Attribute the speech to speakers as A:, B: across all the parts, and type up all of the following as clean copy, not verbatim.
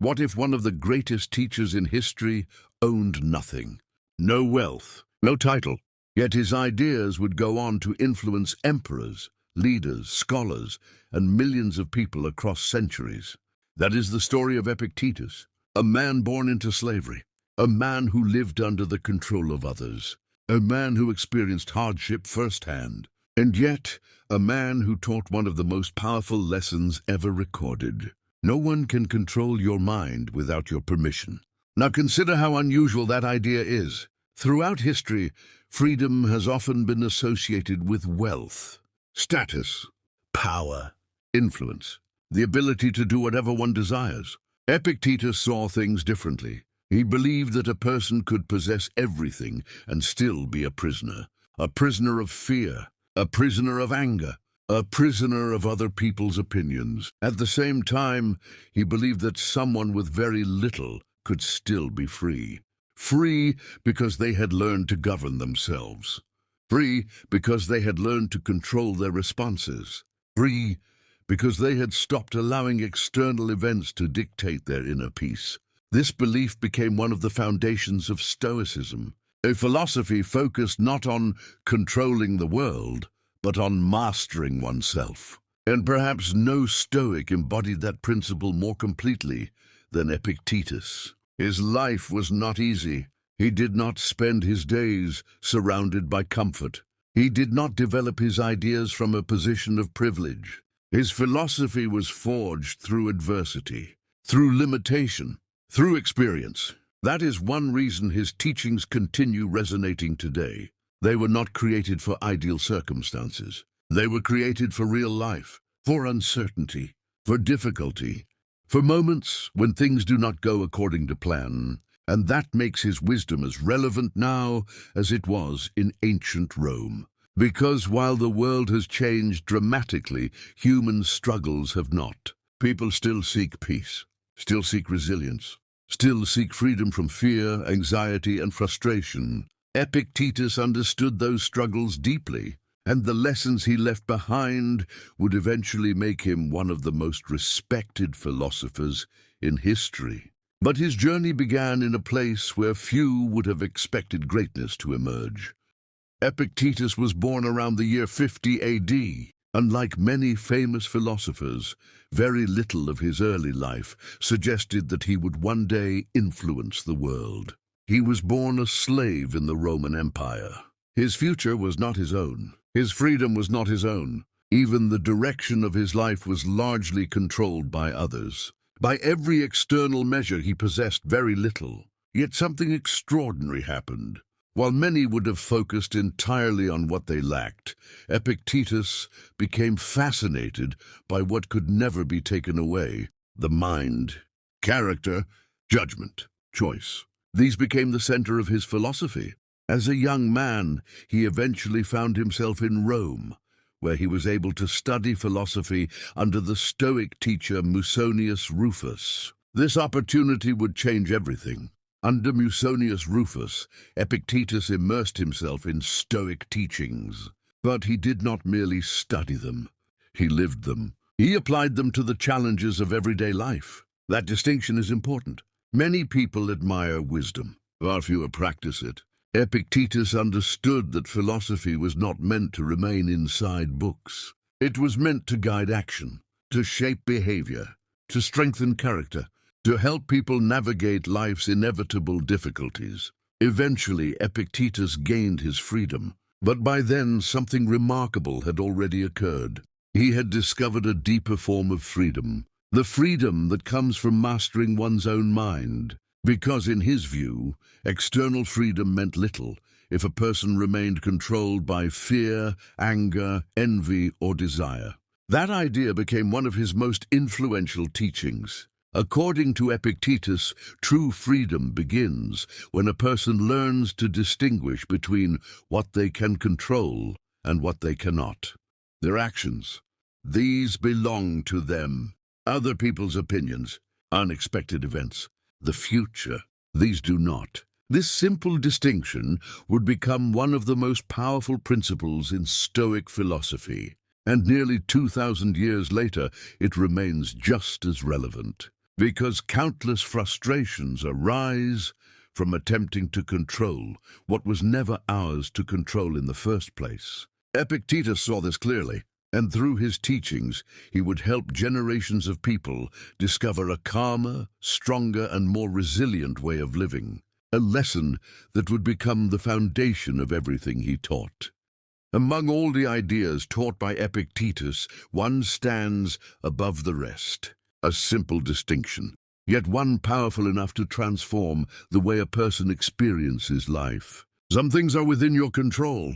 A: What if one of the greatest teachers in history owned nothing? No wealth, no title. Yet his ideas would go on to influence emperors, leaders, scholars, and millions of people across centuries. That is the story of Epictetus, a man born into slavery, a man who lived under the control of others, a man who experienced hardship firsthand, and yet a man who taught one of the most powerful lessons ever recorded. No one can control your mind without your permission. Now consider how unusual that idea is. Throughout history, freedom has often been associated with wealth, status, power, influence, the ability to do whatever one desires. Epictetus saw things differently. He believed that a person could possess everything and still be a prisoner of fear, a prisoner of anger, a prisoner of other people's opinions. At the same time, he believed that someone with very little could still be free. Free because they had learned to govern themselves. Free because they had learned to control their responses. Free because they had stopped allowing external events to dictate their inner peace. This belief became one of the foundations of Stoicism, a philosophy focused not on controlling the world, but on mastering oneself. And perhaps no Stoic embodied that principle more completely than Epictetus. His life was not easy. He did not spend his days surrounded by comfort. He did not develop his ideas from a position of privilege. His philosophy was forged through adversity, through limitation, through experience. That is one reason his teachings continue resonating today. They were not created for ideal circumstances. They were created for real life, for uncertainty, for difficulty, for moments when things do not go according to plan. And that makes his wisdom as relevant now as it was in ancient Rome. Because while the world has changed dramatically, human struggles have not. People still seek peace, still seek resilience, still seek freedom from fear, anxiety, and frustration. Epictetus understood those struggles deeply, and the lessons he left behind would eventually make him one of the most respected philosophers in history. But his journey began in a place where few would have expected greatness to emerge. Epictetus was born around the year 50 AD. Unlike many famous philosophers, very little of his early life suggested that he would one day influence the world. He was born a slave in the Roman Empire. His future was not his own. His freedom was not his own. Even the direction of his life was largely controlled by others. By every external measure, he possessed very little. Yet something extraordinary happened. While many would have focused entirely on what they lacked, Epictetus became fascinated by what could never be taken away: the mind, character, judgment, choice. These became the center of his philosophy. As a young man, he eventually found himself in Rome, where he was able to study philosophy under the Stoic teacher Musonius Rufus. This opportunity would change everything. Under Musonius Rufus, Epictetus immersed himself in Stoic teachings. But he did not merely study them. He lived them. He applied them to the challenges of everyday life. That distinction is important. Many people admire wisdom, far fewer practice it. Epictetus understood that philosophy was not meant to remain inside books. It was meant to guide action, to shape behavior, to strengthen character, to help people navigate life's inevitable difficulties. Eventually, Epictetus gained his freedom, but by then something remarkable had already occurred. He had discovered a deeper form of freedom, the freedom that comes from mastering one's own mind. Because in his view, external freedom meant little if a person remained controlled by fear, anger, envy, or desire. That idea became one of his most influential teachings. According to Epictetus, true freedom begins when a person learns to distinguish between what they can control and what they cannot. Their actions, these belong to them. Other people's opinions, unexpected events, the future, these do not. This simple distinction would become one of the most powerful principles in Stoic philosophy, and nearly 2,000 years later, it remains just as relevant. because countless frustrations arise from attempting to control what was never ours to control in the first place. Epictetus saw this clearly, and through his teachings, he would help generations of people discover a calmer, stronger, and more resilient way of living, a lesson that would become the foundation of everything he taught. Among all the ideas taught by Epictetus, one stands above the rest. A simple distinction, yet one powerful enough to transform the way a person experiences life. Some things are within your control.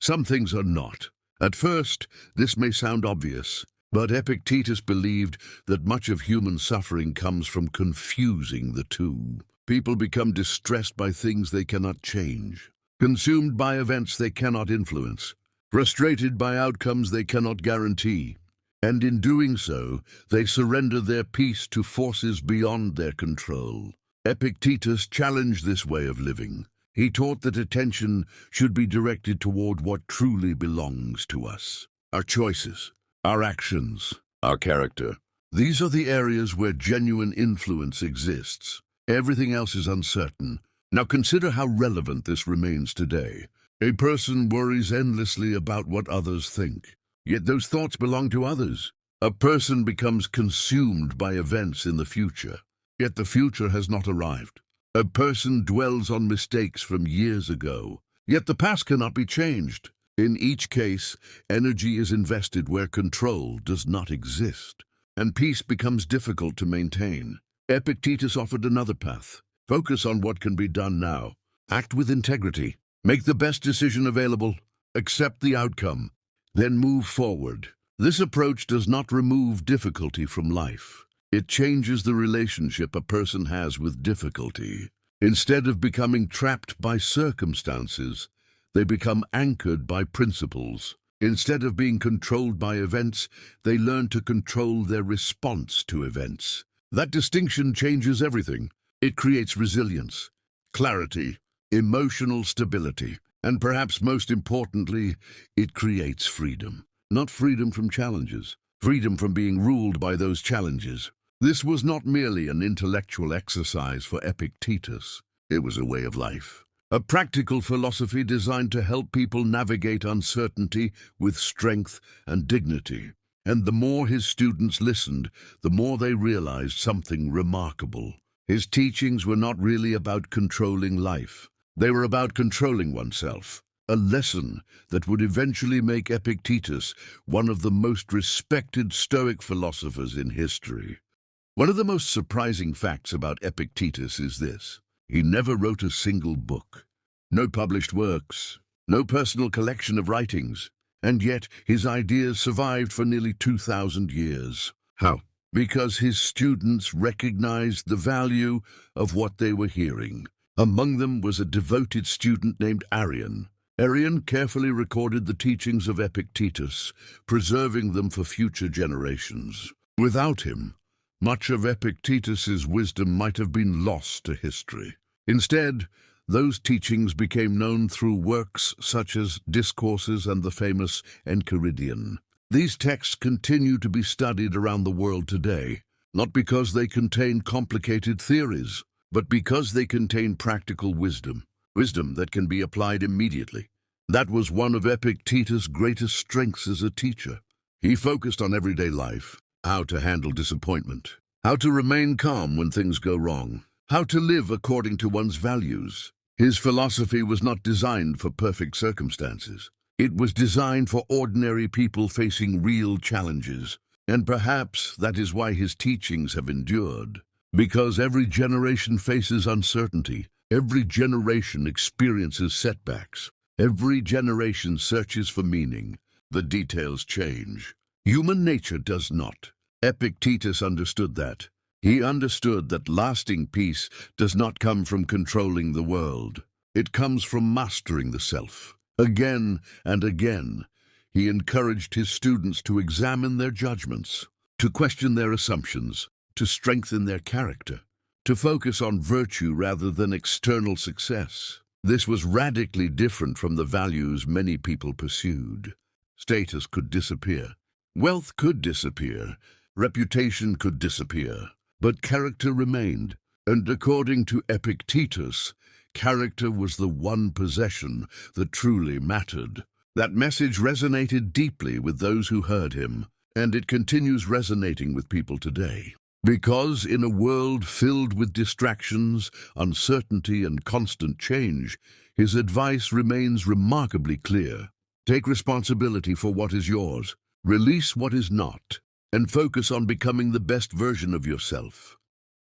A: Some things are not. At first, this may sound obvious, but Epictetus believed that much of human suffering comes from confusing the two. People become distressed by things they cannot change, consumed by events they cannot influence, frustrated by outcomes they cannot guarantee, and in doing so, they surrender their peace to forces beyond their control. Epictetus challenged this way of living. He taught that attention should be directed toward what truly belongs to us. Our choices, our actions, our character. These are the areas where genuine influence exists. Everything else is uncertain. Now consider how relevant this remains today. A person worries endlessly about what others think, yet those thoughts belong to others. A person becomes consumed by events in the future, yet the future has not arrived. A person dwells on mistakes from years ago, yet the past cannot be changed. In each case, energy is invested where control does not exist, and peace becomes difficult to maintain. Epictetus offered another path. Focus on what can be done now. Act with integrity. Make the best decision available. Accept the outcome. Then move forward. This approach does not remove difficulty from life. It changes the relationship a person has with difficulty. Instead of becoming trapped by circumstances, they become anchored by principles. Instead of being controlled by events, they learn to control their response to events. That distinction changes everything. It creates resilience, clarity, emotional stability, and perhaps most importantly, it creates freedom. Not freedom from challenges, freedom from being ruled by those challenges. This was not merely an intellectual exercise for Epictetus. It was a way of life. A practical philosophy designed to help people navigate uncertainty with strength and dignity. And the more his students listened, the more they realized something remarkable. His teachings were not really about controlling life. They were about controlling oneself. A lesson that would eventually make Epictetus one of the most respected Stoic philosophers in history. One of the most surprising facts about Epictetus is this. He never wrote a single book. No published works. No personal collection of writings. And yet his ideas survived for nearly 2,000 years. How? Because his students recognized the value of what they were hearing. Among them was a devoted student named Arrian. Arrian carefully recorded the teachings of Epictetus, preserving them for future generations. Without him, much of Epictetus's wisdom might have been lost to history. Instead, those teachings became known through works such as Discourses and the famous Enchiridion. These texts continue to be studied around the world today, not because they contain complicated theories, but because they contain practical wisdom that can be applied immediately. That was one of Epictetus' greatest strengths as a teacher. He focused on everyday life, how to handle disappointment, how to remain calm when things go wrong, how to live according to one's values. His philosophy was not designed for perfect circumstances. It was designed for ordinary people facing real challenges. And perhaps that is why his teachings have endured. Because every generation faces uncertainty. Every generation experiences setbacks. Every generation searches for meaning. The details change. Human nature does not. Epictetus understood that. He understood that lasting peace does not come from controlling the world. It comes from mastering the self. Again and again, he encouraged his students to examine their judgments, to question their assumptions, to strengthen their character, to focus on virtue rather than external success. This was radically different from the values many people pursued. Status could disappear. Wealth could disappear. Reputation could disappear. but character remained. And according to Epictetus, character was the one possession that truly mattered. That message resonated deeply with those who heard him, and it continues resonating with people today. Because in a world filled with distractions, uncertainty, and constant change, his advice remains remarkably clear. Take responsibility for what is yours, release what is not, and focus on becoming the best version of yourself.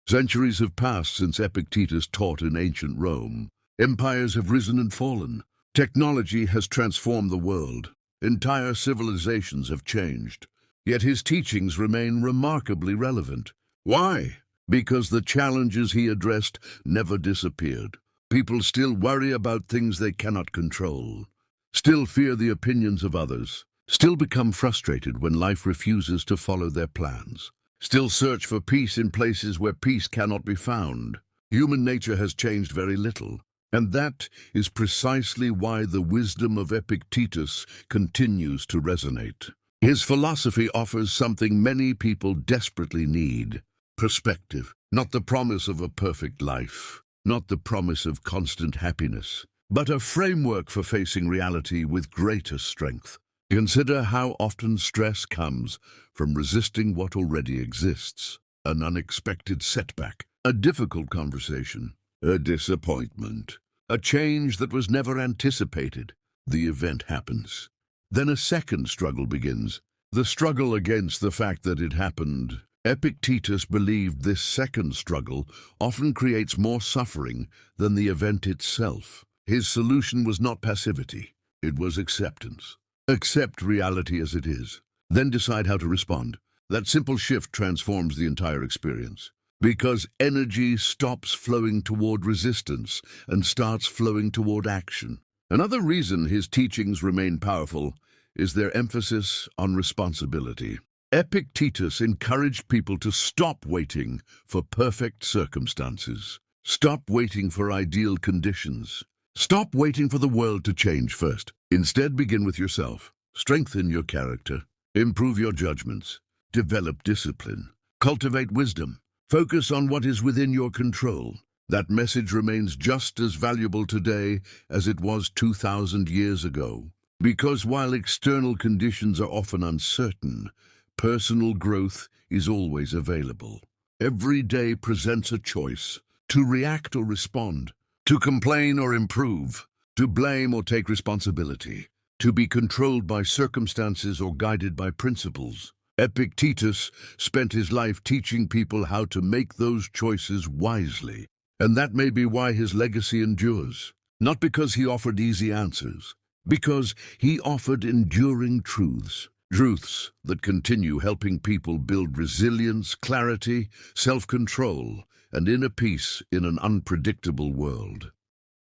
A: Centuries have passed since Epictetus taught in ancient Rome. Empires have risen and fallen. Technology has transformed the world. Entire civilizations have changed. Yet his teachings remain remarkably relevant. Why? Because the challenges he addressed never disappeared. People still worry about things they cannot control, still fear the opinions of others, still become frustrated when life refuses to follow their plans, still search for peace in places where peace cannot be found. Human nature has changed very little, and that is precisely why the wisdom of Epictetus continues to resonate. His philosophy offers something many people desperately need: perspective. Not the promise of a perfect life, not the promise of constant happiness, but a framework for facing reality with greater strength. Consider how often stress comes from resisting what already exists: an unexpected setback, a difficult conversation, a disappointment, a change that was never anticipated. The event happens. Then a second struggle begins, the struggle against the fact that it happened. Epictetus believed this second struggle often creates more suffering than the event itself. His solution was not passivity, it was acceptance. Accept reality as it is, then decide how to respond. That simple shift transforms the entire experience, because energy stops flowing toward resistance and starts flowing toward action. Another reason his teachings remain powerful is their emphasis on responsibility. Epictetus encouraged people to stop waiting for perfect circumstances. Stop waiting for ideal conditions. Stop waiting for the world to change first. Instead, begin with yourself. Strengthen your character. Improve your judgments. Develop discipline. Cultivate wisdom. Focus on what is within your control. That message remains just as valuable today as it was 2,000 years ago. Because while external conditions are often uncertain, personal growth is always available. Every day presents a choice: to react or respond, to complain or improve, to blame or take responsibility, to be controlled by circumstances or guided by principles. Epictetus spent his life teaching people how to make those choices wisely. And that may be why his legacy endures. Not because he offered easy answers, because he offered enduring truths. Truths that continue helping people build resilience, clarity, self-control, and inner peace in an unpredictable world.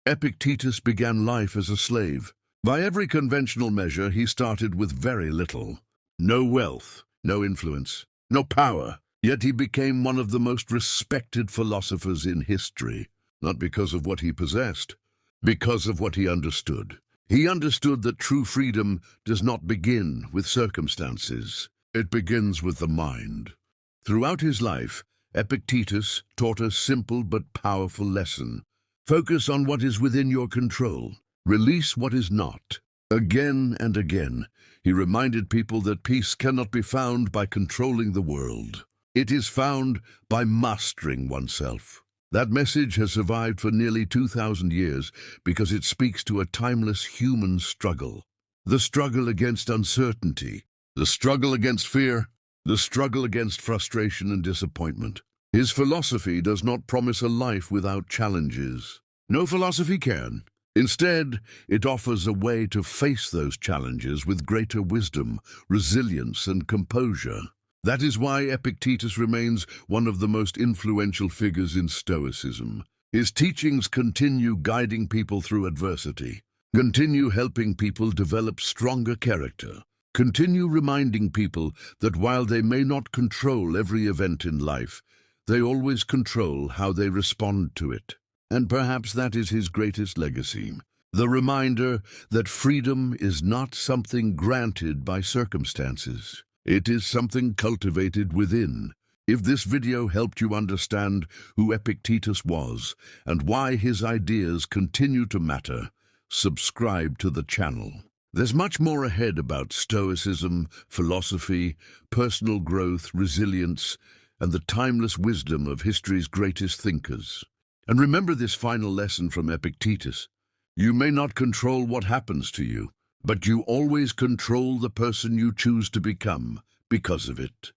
A: Epictetus began life as a slave. By every conventional measure, he started with very little. No wealth, no influence, no power. Yet he became one of the most respected philosophers in history, not because of what he possessed, because of what he understood. He understood that true freedom does not begin with circumstances. It begins with the mind. Throughout his life, Epictetus taught a simple but powerful lesson. Focus on what is within your control. Release what is not. Again and again, he reminded people that peace cannot be found by controlling the world. It is found by mastering oneself. That message has survived for nearly 2,000 years because it speaks to a timeless human struggle. The struggle against uncertainty, the struggle against fear, the struggle against frustration and disappointment. His philosophy does not promise a life without challenges. No philosophy can. Instead, it offers a way to face those challenges with greater wisdom, resilience, and composure. That is why Epictetus remains one of the most influential figures in Stoicism. His teachings continue guiding people through adversity, continue helping people develop stronger character, continue reminding people that while they may not control every event in life, they always control how they respond to it. And perhaps that is his greatest legacy, the reminder that freedom is not something granted by circumstances. It is something cultivated within. If this video helped you understand who Epictetus was and why his ideas continue to matter, subscribe to the channel. There's much more ahead about Stoicism, philosophy, personal growth, resilience, and the timeless wisdom of history's greatest thinkers. And remember this final lesson from Epictetus. You may not control what happens to you, but you always control the person you choose to become because of it.